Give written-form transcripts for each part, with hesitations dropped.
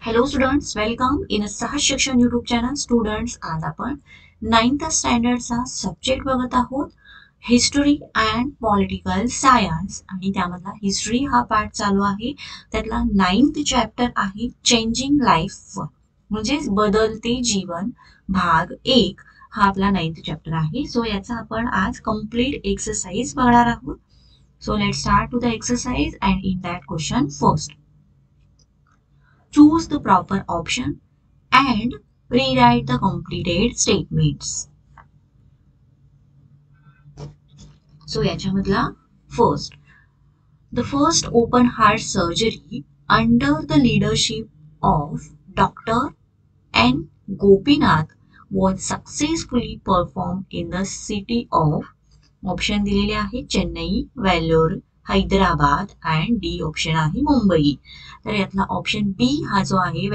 Hello students, welcome in Sahaj Shikshan YouTube channel. Students, आज आपण 9th स्टँडर्डचा subject बघत आहोत, हिस्टरी अँड पॉलिटिकल सायन्स. आणि त्यामधला हिस्ट्री हा पार्ट चालू आहे. त्यातला 9th चॅप्टर आहे चेंजिंग लाईफ, म्हणजे बदलते जीवन, भाग 1 हा आपला 9th चॅप्टर आहे. सो याचा आपण आज कंप्लीट एक्सरसाइज बघणार आहोत. So let's start to the exercise and in that question first. Choose the proper option and rewrite the completed statements. So याच्यामधला first, the first open heart surgery under the leadership of Dr. N. Gopinath was successfully performed in the city of, option दिलेले आहे Chennai, Vellore, Hyderabad and D option आहे मुंबई. तर यातला option बी हा जो आहे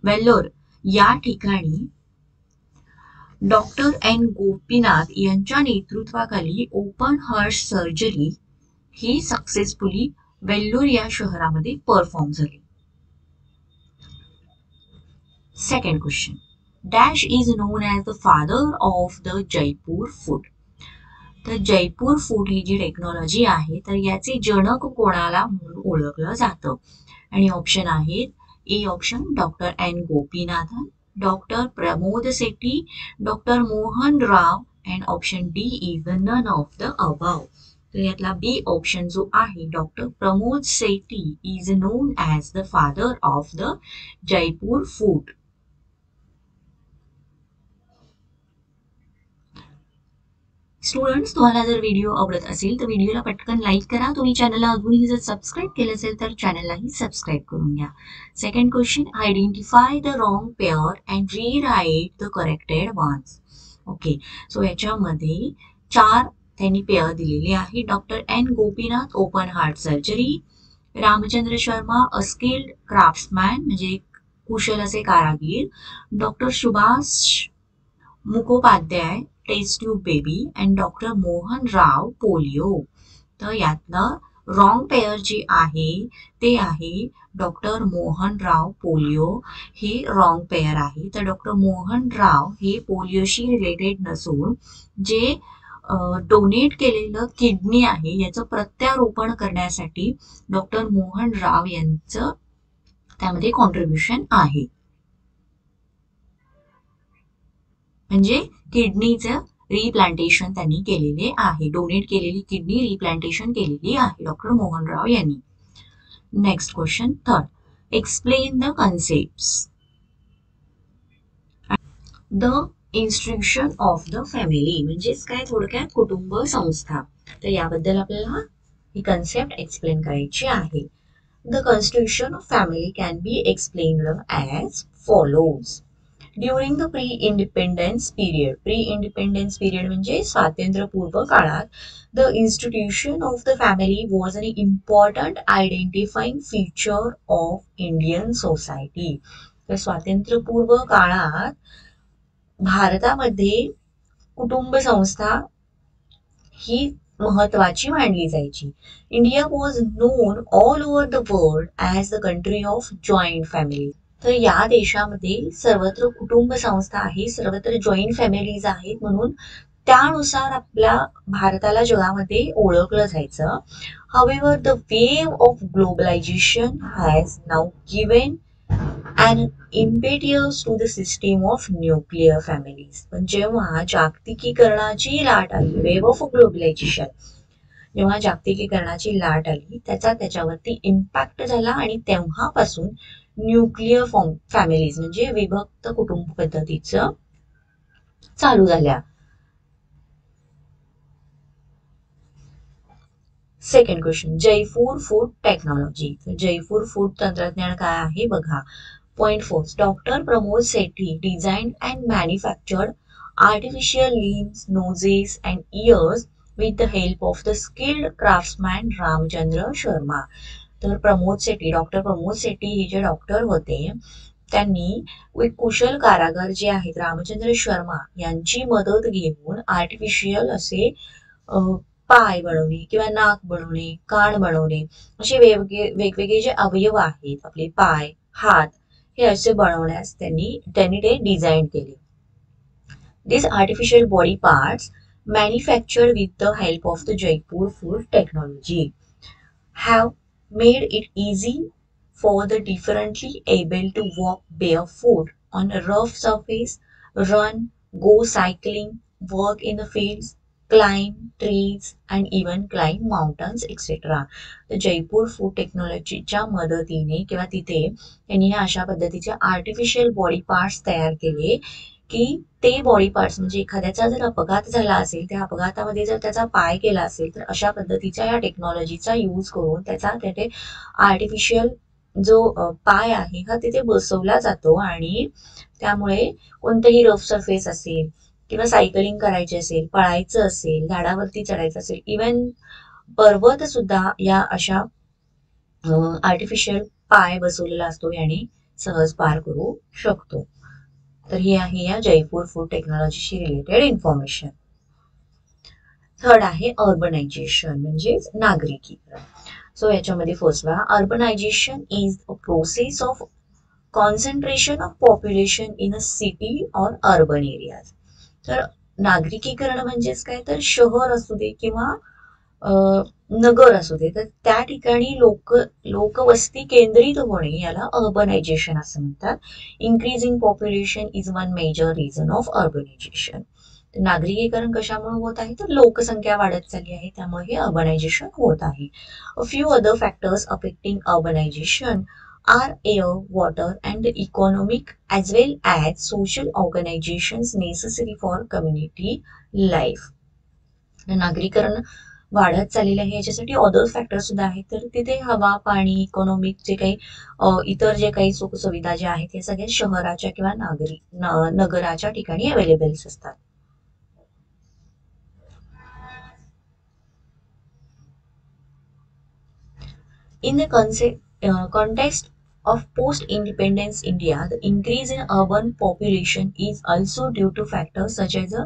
वेल्लोर या ठिकाणी डॉक्टर एन गोपीनाथ यांच्या नेतृत्वाखाली ओपन हार्ट सर्जरी ही सक्सेसफुली वेल्लोर या शहरामध्ये परफॉर्म झाली. Second question, dash is known as the father of the Jaipur food. तर जयपूर फूड ही जी टेक्नॉलॉजी आहे तर याचे जनक कोणाला म्हणून ओळखलं जातं. आणि ऑप्शन आहेत A option doctor N Gopinathan, doctor Pramod Sethi, doctor Mohan Rao and option D is none of the above. तर यातला बी ऑप्शन जो आहे doctor Pramod Sethi is known as the father of the Jaipur foot. Students, तुम्हाला जर व्हिडिओ आवडत असेल तर व्हिडिओला पटकन लाईक करा. तुम्ही चॅनलला अजूनही जर सबस्क्राईब केलं असेल तर चॅनललाही सबस्क्राईब करून घ्या. Second question, identify the wrong pair and rewrite the corrected ones. Okay, so याच्यामध्ये 4 त्यांनी पेअर दिलेले आहे. Doctor N Gopinath open heart surgery, Ramchandra Sharma skilled craftsman म्हणजे कुशल असे कारागीर, doctor Subhash Mukhopadhyay test tube baby and doctor Mohan Rao polio. तर यातलं रॉंग पेअर जे आहे ते आहे डॉक्टर मोहन राव पोलिओ, हे रॉंग पेअर आहे. तर डॉक्टर मोहन राव हे पोलिओशी रिलेटेड नसून जे डोनेट केलेलं किडनी आहे याचं प्रत्यारोपण करण्यासाठी डॉक्टर मोहन राव यांचं त्यामध्ये कॉन्ट्रीब्युशन आहे. म्हणजे किडनीचं रिप्लांटेशन त्यांनी केलेले आहे, डोनेट केलेली किडनी रिप्लांटेशन केलेली आहे डॉक्टर मोहनराव यांनी. Next question third, explain the concepts. The institution of the family म्हणजेच काय, थोडक्यात कुटुंब संस्था. तर याबद्दल आपल्याला ही कन्सेप्ट एक्सप्लेन करायची आहे. The constitution of family can be explained as follows. During the pre independence period म्हणजे स्वातंत्र्यपूर्व काळात the institution of the family was an important identifying feature of Indian society. तर स्वातंत्र्यपूर्व काळात भारतामध्ये कुटुंब संस्था ही महत्वाची मानली जायची. India was non all over the world as the country of joint family. तर या देशामध्ये सर्वत्र कुटुंब संस्था आहे, सर्वत्र जॉईंट फॅमिलीज आहेत, म्हणून त्यानुसार आपल्या भारताला जगामध्ये ओळखलं जायचं. However, the wave of globalization has now given an impetus to the system of nuclear families. पण जेव्हा जागतिकीकरणाची लाट आली, वेव ऑफ ग्लोबलायझेशन, जेव्हा जागतिकीकरणाची लाट आली त्याचा त्याच्यावरती इम्पॅक्ट झाला आणि तेव्हापासून न्यूक्लिअर फॅमिलीज म्हणजे विभक्त कुटुंब पद्धतीचं चालू झाल्या. Second question, Jaipur food technology. Jaipur food तंत्रज्ञान काय आहे बघा. Point 4, doctor Pramod Sethi design and manufactured artificial limbs, noses and years with the help of the skilled craftsman Ramchandra Sharma. तर डॉक्टर प्रमोद सेठी हे जे डॉक्टर होते त्यांनी कुशल कारागर जे आहेत रामचंद्र शर्मा यांची मदत घेऊन आर्टिफिशियल असे पाय बनवणे किंवा नाक बनवणे, कान बनवणे, असे वेगवेगळे जे अवयव आहेत आपले पाय, हात, हे असे बनवण्यास त्यांनी ते डिझाईन केले. These artificial body parts, manufactured with the help of the Jaipur food technology, have made it easy for the differently able to walk barefoot on a rough surface, run, go cycling, work in the fields, climb trees, and even climb mountains, etc. The Jaipur food टेक्नॉलॉजीच्या मदतीने किंवा तिथे त्यांनी ह्या अशा पद्धतीचे artificial body parts तयार केले की ते बॉडी पार्ट्स म्हणजे एखाद्याचा जर अपघात झाला असेल, त्या अपघातामध्ये जर त्याचा पाय गेला असेल, तर अशा पद्धतीच्या या टेक्नॉलॉजीचा यूज करून त्याचा तिथे आर्टिफिशियल जो पाय आहे हा तिथे बसवला जातो आणि त्यामुळे कोणतंही रफ सरफेस असेल किंवा सायकलिंग करायची असेल, पळायचं असेल, झाडावरती चढायचं असेल, इवन पर्वत सुद्धा या अशा आर्टिफिशियल पाय बसवलेला असतो याने सहज पार करू शकतो. तर ही आहे या जयपूर फूड टेक्नॉलॉजीशी रिलेटेड इन्फॉर्मेशन. थर्ड आहे अर्बनायझेशन म्हणजेच नागरिकीकरण. सो याच्यामध्ये फर्स्ट बघा, urbanisation is a process of concentration of population in a city or urban areas. तर नागरिकीकरण म्हणजेच काय, तर शहर असू दे किंवा नगर असू दे, तर त्या ठिकाणी लोकवस्ती केंद्रित होणे याला अर्बनायझेशन असं म्हणतात. Increasing population is one major reason of urbanisation. नागरिकीकरण कशामुळे होत आहे, तर लोकसंख्या वाढत चालली आहे, त्यामुळे हे अर्बनायझेशन होत आहे. A few other factors affecting urbanisation are air, water and economic as well as social organizations necessary for community life. नागरीकरण वाढत चाललेलं आहे याच्यासाठी अदर फॅक्टर सुद्धा आहेत, तर तिथे हवा, पाणी, इकॉनॉमिक जे काही इतर जे काही सुखसुविधा ज्या आहेत हे सगळे शहराच्या किंवा नगराच्या ठिकाणी अवेलेबल असतात. In the context of post-independence India, the increase in urban population is also due to factors such as a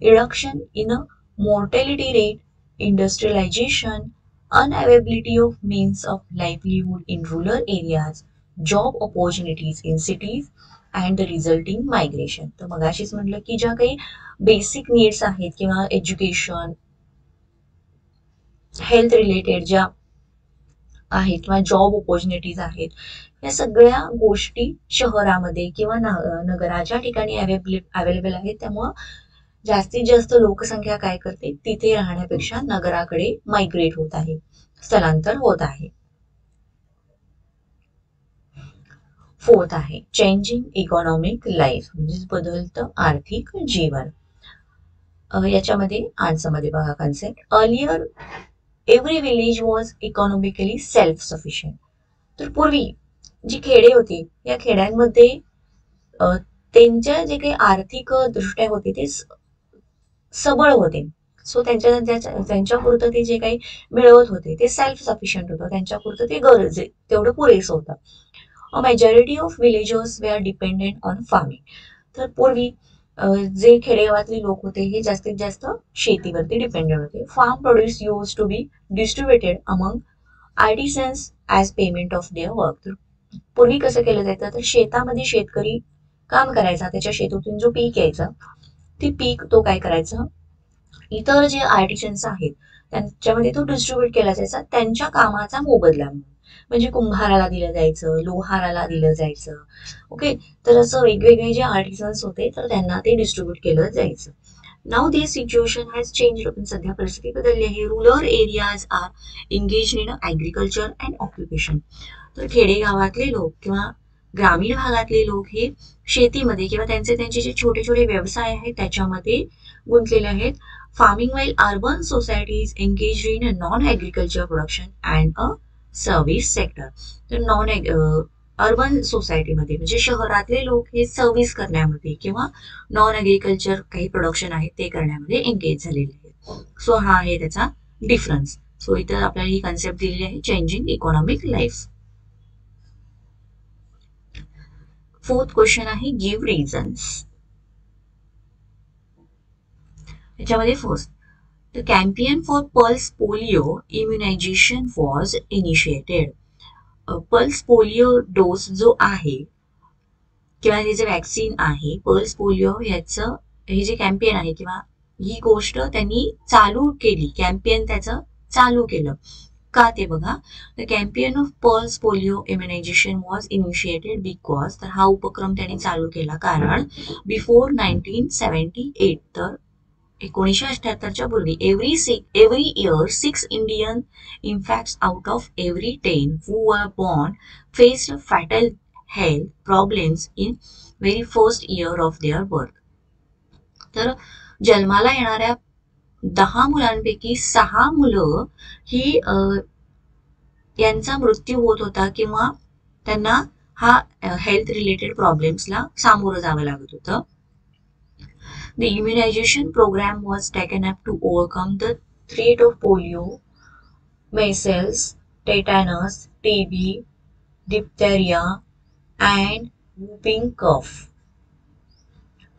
reduction in a mortality rate, industrialization, unavailability of means of livelihood in rural areas, job opportunities in cities, and the resulting migration. तर मगाशीच म्हटलं की ज्या काही basic needs आहेत किंवा education, health related ज्या आहेत किंवा जॉब ऑपॉर्च्युनिटीज आहेत, या सगळ्या गोष्टी शहरामध्ये किंवा नगराच्या ठिकाणी अवेलेबल आहेत. त्यामुळं जास्तीत जास्त लोकसंख्या काय करते, तिथे राहण्यापेक्षा नगराकडे मायग्रेट होत आहे, स्थलांतर होत आहे. फोर्थ आहे चेंजिंग इकॉनॉमिक लाईफ म्हणजे बदलतं आर्थिक जीवन. याच्यामध्ये आन्सरमध्ये बघा concept, earlier every village was economically self sufficient. तर पूर्वी जी खेडे होती या खेड्यांमध्ये त्यांच्या जे काही आर्थिक दृष्ट्या होते ते सबळ होते. सो त्यांच्यापुरतं ते जे काही मिळवत होते ते सेल्फ सफिशियंट होतं, त्यांच्यापुरतं ते गरजे तेवढं पुरेसं होतं. A majority of villagers they are dependent on farming. तर पूर्वी जे खेडेगावातले लोक होते हे जास्तीत जास्त शेतीवरती डिपेंडेंट होते. Farm produce use to be distributed among artisans as payment of their work. तर पूर्वी कसं केलं जायचं, तर शेतामध्ये शेतकरी काम करायचा, त्याच्या शेतातून जो पीक यायचा ते पीक तो काय करायचा, इतर जे आर्टिसन्स आहेत त्यांच्यामध्ये तो डिस्ट्रीब्युट केला जायचा त्यांच्या कामाचा मोबदला म्हणून. म्हणजे कुंभाराला दिलं जायचं, लोहाराला दिलं जायचं. ओके, तर असं वेगवेगळे जे आर्टिसन्स होते तर त्यांना ते डिस्ट्रीब्युट केलं जायचं. Now this situation has change. पण सध्या परिस्थिती बदलली आहे. Rural areas are engage in agriculture and occupation. तर खेडेगावातले लोक किंवा ग्रामीण भागातले लोक हे शेतीमध्ये किंवा त्यांचे जे छोटे छोटे व्यवसाय आहेत त्याच्यामध्ये गुंतलेले आहेत. Farming while urban societies engage in non agriculture production and a service sector. तर अर्बन सोसायटीमध्ये म्हणजे शहरातले लोक हे सर्व्हिस करण्यामध्ये किंवा नॉन ऍग्रिकल्चर काही प्रोडक्शन आहे ते करण्यामध्ये एंगेज झालेले आहेत. सो हा आहे त्याचा डिफरन्स. सो इथं आपल्याला ही कन्सेप्ट दिलेली आहे changing economic life. Fourth question आहे गिव्ह रिझन्स. याच्यामध्ये first, The campaign for pulse polio immunization was initiated. Pulse polio dose जो आहे किंवा हे जे वॅक्सिन आहे पल्स पोलिओ याचं हे जे कॅम्पेन आहे किंवा ही गोष्ट त्यांनी चालू केली, कॅम्पेन त्याचं चालू केलं का ते बघा. The campaign of pulse polio immunisation was initiated because, तर हा उपक्रम त्यांनी चालू केला कारण बिफोर 1978, तर 1978च्या पूर्वी every year 6 Indian infants out of every 10 who were born faced fatal health problems in very first year of their birth. तर जन्माला येणाऱ्या 10 मुलांपैकी 6 मुलं ही यांचा मृत्यू होत होता किंवा त्यांना हा हेल्थ रिलेटेड प्रॉब्लेम्सला सामोरं जावं लागत होतं. The immunization program was taken up to overcome the threat of polio, measles, tetanus, TB, diphtheria, and whooping cough.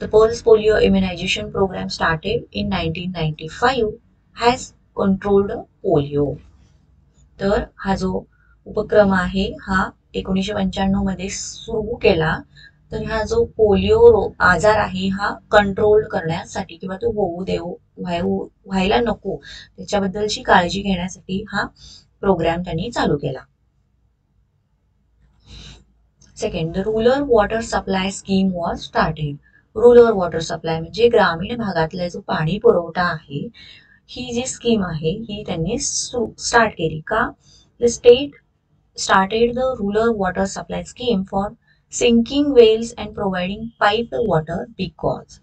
The pulse polio immunization program started in 1995 has controlled polio. तर हा जो उपक्रम आहे हा 1995 मध्ये सुरू केला. तर हा जो पोलिओ आजार आहे हा कंट्रोल करण्यासाठी किंवा तो व्हायला नको त्याच्याबद्दलची काळजी घेण्यासाठी हा प्रोग्राम त्यांनी चालू केला. Second, the rural water supply scheme was started. Rural water supply म्हणजे ग्रामीण भागातला जो पाणी पुरवठा आहे ही जी स्कीम आहे ही त्यांनी स्टार्ट केली का. The state started the rural water supply scheme for sinking wells and providing piped water because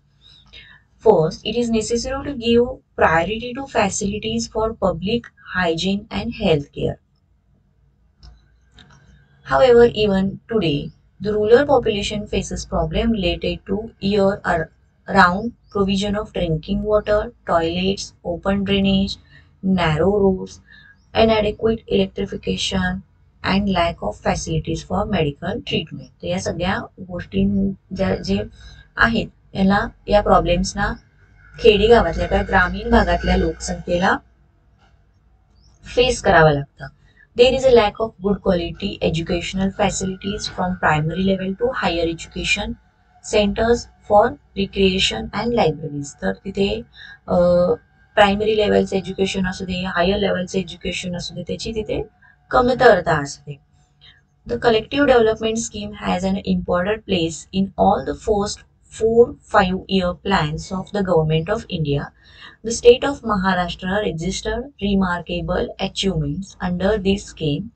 first it is necessary to give priority to facilities for public hygiene and health care. However, even today the rural population faces problems related to year-round provision of drinking water, toilets, open drainage, narrow roads, inadequate electrification and lack of facilities for medical treatment. तर या सगळ्या गोष्टी जे आहेत याला या प्रॉब्लेम्सना खेडी गावातल्या किंवा ग्रामीण भागातल्या लोकसंख्येला फेस करावं लागतं. There is a lack of good quality educational facilities from primary level to higher education centers for recreation and libraries. तर तिथे प्रायमरी लेवलचं एज्युकेशन असू दे, हायर लेवलचं एज्युकेशन असू दे, त्याची तिथे कमतरता असते. The collective development scheme has an important place in all the first 4-5-year plans of the government of India. The state of Maharashtra registered remarkable achievements under this scheme.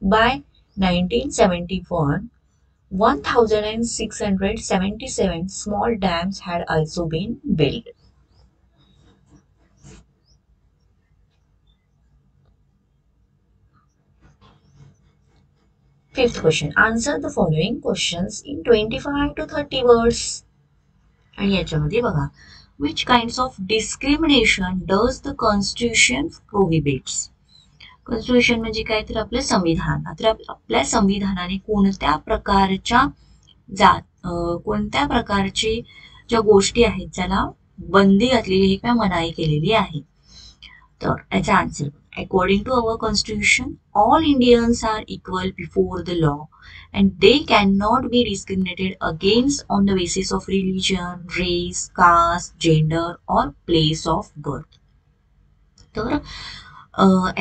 By 1971, 1,677 small dams had also been built. Fifth question. Answer the following questions in 25 to 30 words. आणि याच्यामध्ये बघा, which kinds of discrimination does the constitution prohibits? Constitution म्हणजे काय, तर आपलं संविधान. तर आपल्या संविधानाने कोणत्या प्रकारचे ज्या गोष्टी आहेत ज्याला बंदी घातलेली आहे किंवा मनाई केलेली आहे. तर याचा answer, according to our constitution, all Indians are equal before the law and they cannot be discriminated against on the basis of religion, race, caste, gender or place of birth. तर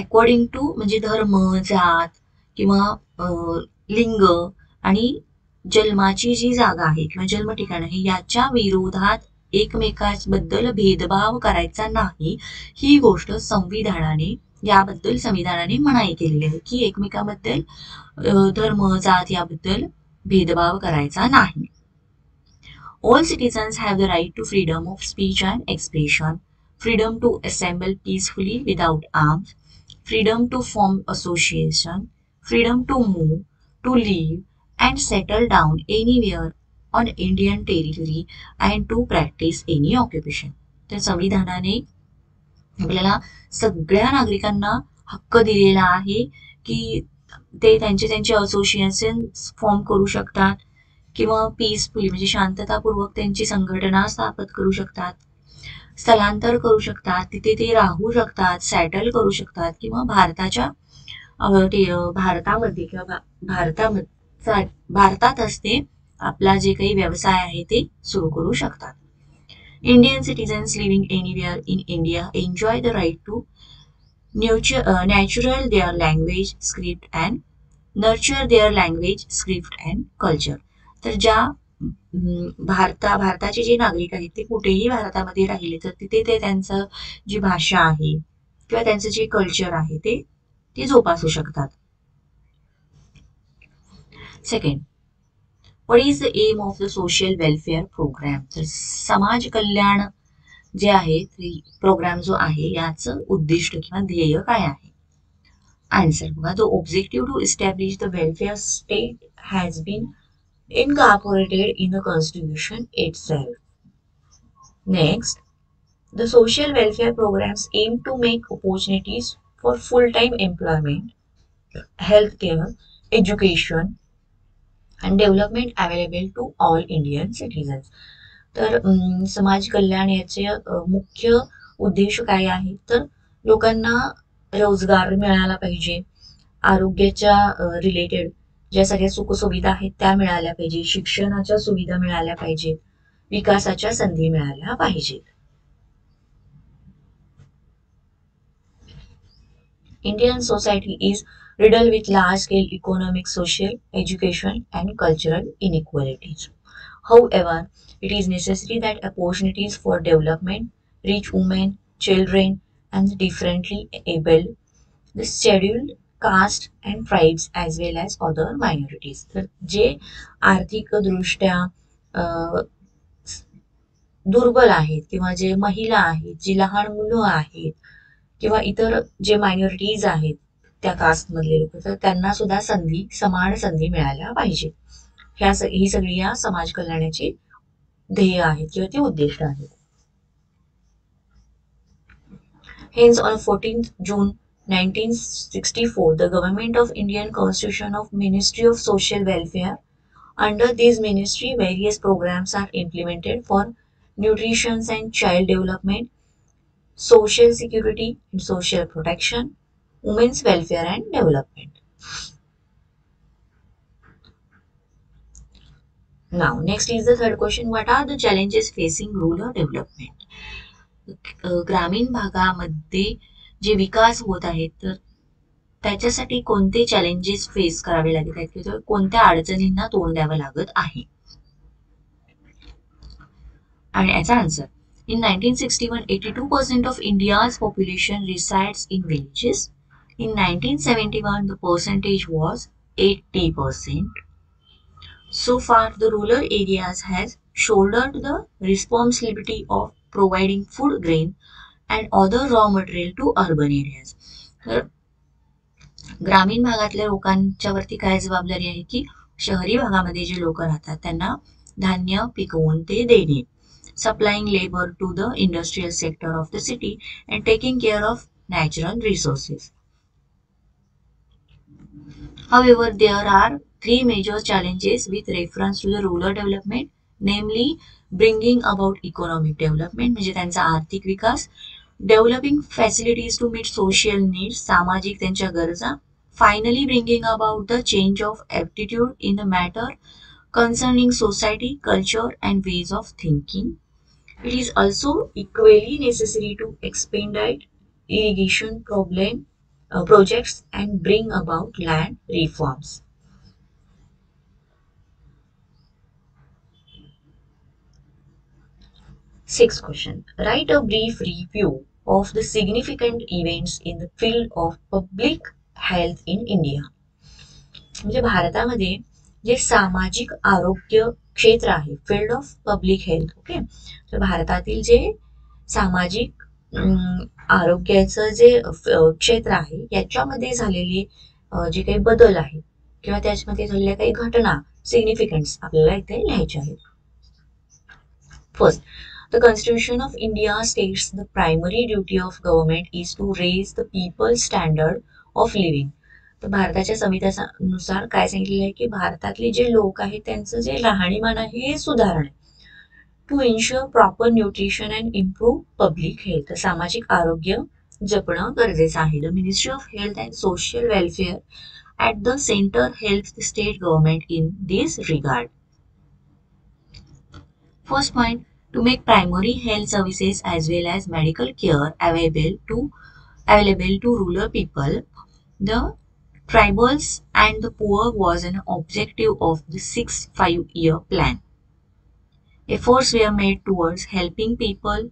अकॉर्डिंग टू म्हणजे धर्म, जात किंवा लिंग आणि जन्माची जी जागा आहे किंवा जन्म ठिकाण आहे याच्या विरोधात एकमेकांबद्दल भेदभाव करायचा नाही, ही गोष्ट याबद्दल संविधानाने मनाई केलेली आहे की एकमेकांबद्दल धर्म, जात याबद्दल भेदभाव करायचा नाही. All citizens have the right to freedom of speech and expression, freedom to assemble peacefully without arms, freedom to form association, freedom to move, to live and settle down anywhere on Indian territory and to practice any occupation. तर संविधानाने आपल्याला सगळ्या नागरिकांना हक्क दिलेला आहे की ते त्यांचे असोसिएशन फॉर्म करू शकतात किंवा पीसफुली म्हणजे शांततापूर्वक त्यांची संघटना स्थापित करू शकतात. स्थलांतर करू शकतात, तिथे ते राहू शकतात, सेटल करू शकतात किंवा भारतामध्ये किंवा भारतातच ते आपला जे काही व्यवसाय आहे ते सुरू करू शकतात. Indian citizens living anywhere in India enjoy the right to natural their language, script and nurture their language, script and culture. तर ज्या भारताचे जे नागरिक आहेत ते कुठेही भारतामध्ये राहिले तर तिथे ते त्यांचं जी भाषा आहे किंवा त्यांचं जे कल्चर आहे ते जोपासू शकतात. Second, what is the aim of the social welfare programme. तर समाज कल्याण जे आहे प्रोग्राम जो आहे याचं उद्दिष्ट किंवा ध्येय काय आहे. आन्सर बघा, the objective to establish the welfare state has been incorporated in the constitution itself. Next, the social welfare programs aim to make opportunities for full-time employment, healthcare, education and development available to all Indian citizens. तर समाज कल्याण याचे मुख्य उद्देश काय आहे तर लोकांना रोजगार मिळाला पाहिजे, आरोग्याच्या रिलेटेड ज्या सगळ्या सुखसुविधा आहेत त्या मिळाल्या पाहिजे, शिक्षणाच्या सुविधा मिळाल्या पाहिजेत, विकासाच्या संधी मिळाल्या पाहिजेत. Indian society is riddled with large-scale economic, social, education, and cultural inequalities. However, it is necessary that opportunities for development reach women, children, and the differently abled, the scheduled caste and tribes as well as other minorities. तर जे आर्थिक दृष्ट्या दुर्बल आहेत किंवा जे महिला आहेत, जी लहान मुलं आहेत किंवा इतर जे मायनॉरिटीज आहेत त्या कास्टमधले लोक, तर त्यांना सुद्धा समान संधी मिळाल्या पाहिजे. ही सगळी या समाज कल्याणाची ध्येय आहेत किंवा ती उद्दिष्ट आहेत. Hence, on 14th June 1964, the Government of Indian Constitution of Ministry of Social Welfare. Under this ministry, various programs are implemented for nutrition and child development, social security and social protection, women's welfare and development. Now, next is the third question. What are the challenges facing rural development? ग्रामीण भागामध्ये जे विकास होत आहेत तर त्याच्यासाठी कोणते challenges face करावे लागत आहेत किंवा कोणत्या अडचणींना तोंड द्यावं लागत आहे. आणि याचा answer, in 1961, 82% of India's population resides in villages. In 1971, the percentage was 80%. So far, the rural areas has shouldered the responsibility of providing food, grain and other raw material to urban areas. तर ग्रामीण भागातल्या लोकांच्या वरती काय जबाबदारी आहे की शहरी भागामध्ये जे लोक राहतात त्यांना धान्य पिकवून ते देणे, supplying labor to the industrial sector of the city and taking care of natural resources. However, there are three major challenges with reference to the rural development, namely bringing about economic development म्हणजे त्यांचा आर्थिक विकास, developing facilities to meet social needs सामाजिक त्यांच्या गरजा, finally bringing about the change of attitude in the matter concerning society, culture and ways of thinking. It is also equally necessary to expedite irrigation projects and bring about land reforms. Sixth question. Write a brief review of the significant events in the field of public health in India. म्हणजे भारतामध्ये जे सामाजिक आरोग्य क्षेत्र आहे, field of public health, okay, तर भारतातील जे सामाजिक आरोग्याचं जे क्षेत्र आहे याच्यामध्ये झालेले जे काही बदल आहेत किंवा त्याच्यामध्ये झालेल्या काही घटना सिग्निफिकन्स आपल्याला इथे लिहायच्या आहेत. First, the Constitution of India states the primary duty of government is to raise the people's standard of living. तर भारताच्या संविधानानुसार काय सांगितलेलं आहे की भारतातले जे लोक आहेत त्यांचं जे राहणीमान आहे हे सुधारणे. To ensure proper nutrition and improve public health. सामाजिक आरोग्य जपणं गरजेचं आहे. The ministry of health and social welfare at the center helps the state government in this regard. First point, to make primary health services as well as medical care available to rural people, the tribals and the poor was an objective of the 6 5-year plan. Efforts were made towards helping people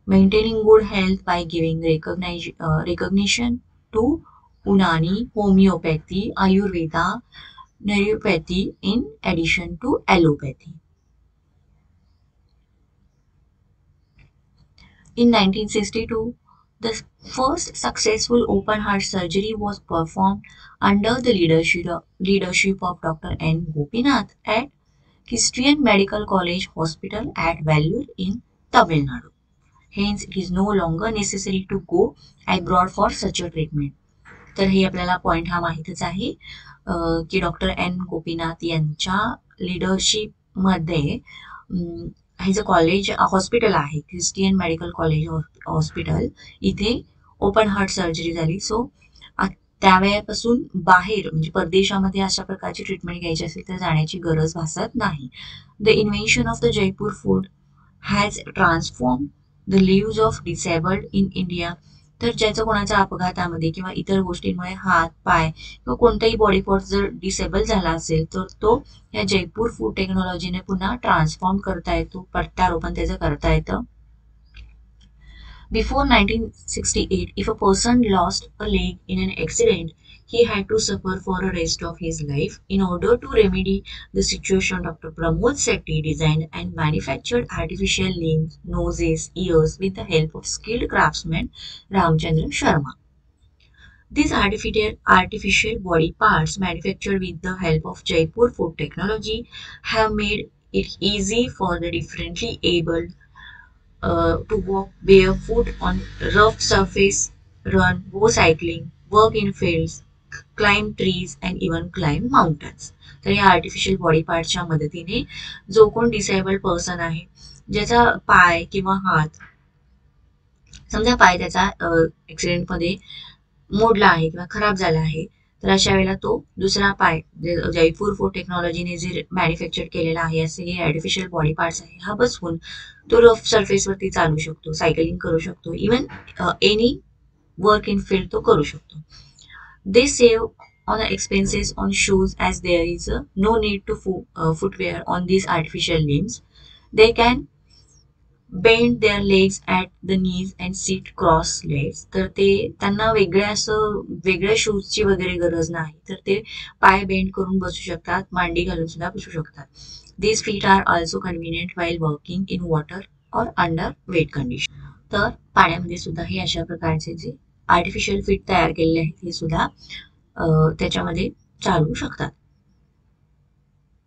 maintaining good health by giving recognition to Unani, homeopathy, Ayurveda, naturopathy in addition to allopathy. In 1962, the first successful open heart surgery was performed under the leadership of Dr. N. Gopinath at Christian Medical College Hospital at Vellore in Tamil Nadu. Hence, it is no longer necessary to go abroad for such a treatment. तर हे आपल्याला point हा माहीतच आहे की doctor N Gopinath यांच्या लिडरशिपमध्ये हे जे कॉलेज हॉस्पिटल आहे ख्रिस्टियन मेडिकल कॉलेज हॉस्पिटल इथे ओपन हार्ट सर्जरी झाली. सो त्यावेळेपासून बाहेर म्हणजे परदेशामध्ये अशा प्रकारची ट्रीटमेंट घ्यायची असेल तर जाण्याची गरज भासत नाही. The invention of the Jaipur foot has transform the lives of disabled in India. तर ज्याचं कोणाच्या अपघातामध्ये किंवा इतर गोष्टींमुळे हात पाय किंवा कोणताही बॉडी पार्ट जर डिसेबल झाला असेल तर तो या जयपूर फूड टेक्नॉलॉजीने पुन्हा ट्रान्सफॉर्म करता येतो, प्रत्यारोपण त्याचं करता येतं. Before 1968, if a person lost a leg in an accident, he had to suffer for the rest of his life. In order to remedy the situation, Dr. Pramod Sethi designed and manufactured artificial limbs, noses, ears with the help of skilled craftsman Ramchandra Sharma. These artificial body parts manufactured with the help of Jaipur food technology have made it easy for the differently abled to walk barefoot on rough surface, run, go cycling, work in fields, climb trees and even climb mountains. तर या artificial body पार्टच्या मदतीने जो कोण disabled person आहे ज्याचा पाय किंवा हात समजा पाय त्याचा ऍक्सिडेंटमध्ये मोडला आहे किंवा खराब झाला आहे तर अशा वेळेला तो दुसरा पाय जयपूर फूड टेक्नॉलॉजीने जे मॅन्युफॅक्चर केलेला आहे असे हे आर्टिफिशियल बॉडी पार्ट्स आहे हा बसवून तो रफ सरफेसवरती चालू शकतो, सायकलिंग करू शकतो, even any work in field तो करू शकतो. दे save on the expenses on shoes as there is no need to footwear on these artificial limbs. They can bend their legs at the knees and sit cross legs. तर ते त्यांना वेगळ्या शूजची वगैरे गरज नाही तर ते पाय बेंड करून बसू शकतात, मांडी घालून सुद्धा बसू शकतात. These feet are also convenient while working in water or under wet condition. तर पाण्यामध्ये सुद्धा हे अशा प्रकारचे जे आर्टिफिशियल फीट तयार केलेले आहेत हे सुद्धा त्याच्यामध्ये चालू शकतात.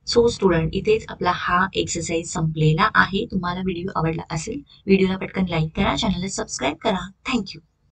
सो स्टुडंट इथेच आपला हा एक्सरसाइज संपलेला आहे. तुम्हाला व्हिडिओ आवडला असेल व्हिडिओला पटकन लाईक करा, चॅनलला सबस्क्राईब करा. थँक्यू.